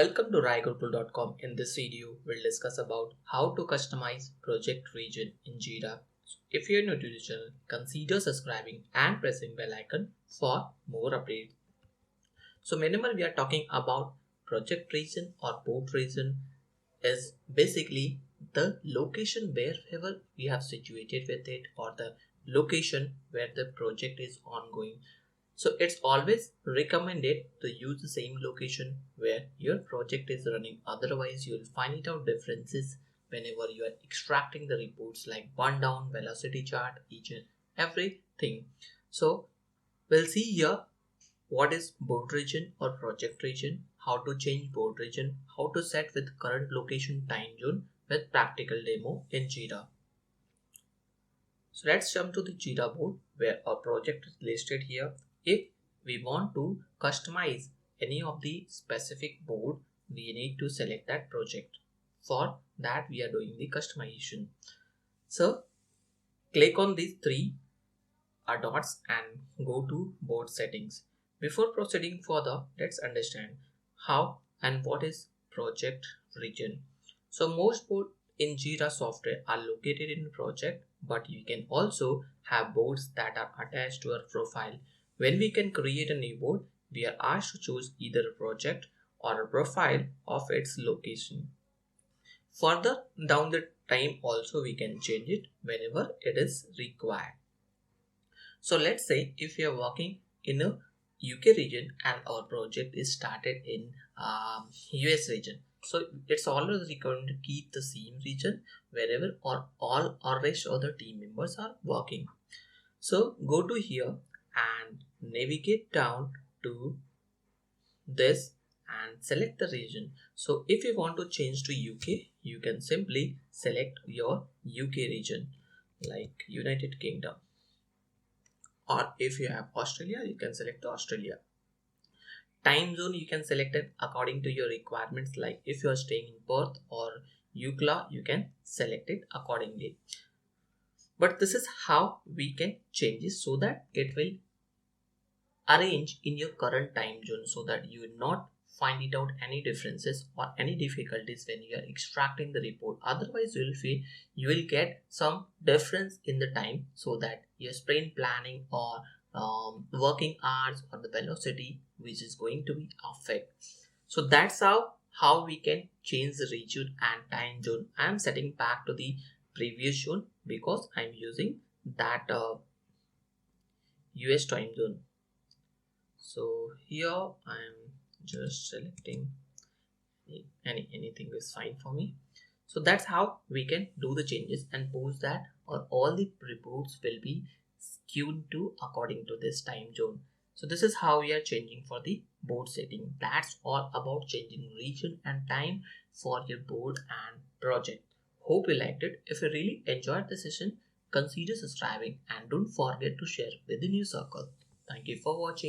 Welcome to RaiGurukul.com. In this video, we'll discuss about how to customize project region in Jira. If you're new to the channel, consider subscribing and pressing bell icon for more updates. So whenever we are talking about project region or board region is basically the location wherever we have situated with it or the location where the project is ongoing. So it's always recommended to use the same location where your project is running. Otherwise, you'll find it out differences whenever you are extracting the reports like burn down, velocity chart, each and everything. So we'll see here what is board region or project region, how to change board region, how to set with current location time zone with practical demo in Jira. So let's jump to the Jira board where our project is listed here. If we want to customize any of the specific board, we need to select that project. For that, we are doing the customization. So click on these three dots and go to board settings. Before proceeding further, let's understand how and what is project region. So most board in Jira software are located in project, but you can also have boards that are attached to our profile. When we can create a new board, we are asked to choose either a project or a profile of its location. Further down the time also we can change it whenever it is required. So let's say if we are working in a UK region and our project is started in US region. So it's always required to keep the same region wherever or all or rest of the team members are working. So go to here and navigate down to this and select the region. So if you want to change to UK, you can simply select your UK region like United Kingdom. Or if you have Australia, you can select Australia. Time zone, you can select it according to your requirements. Like if you are staying in Perth or UCLA, you can select it accordingly. But this is how we can change it so that it will arrange in your current time zone so that you will not find it out any differences or any difficulties when you are extracting the report. Otherwise you will get some difference in the time so that your sprint planning or working hours or the velocity which is going to be affected. So that's how we can change the region and time zone. I am setting back to the previous zone because I'm using that US time zone. So here I am just selecting anything is fine for me. So that's how we can do the changes and post that, or all the reports will be skewed to according to this time zone. So this is how we are changing for the board setting. That's all about changing region and time for your board and project. Hope you liked it. If you really enjoyed the session, consider subscribing and don't forget to share within your circle. Thank you for watching.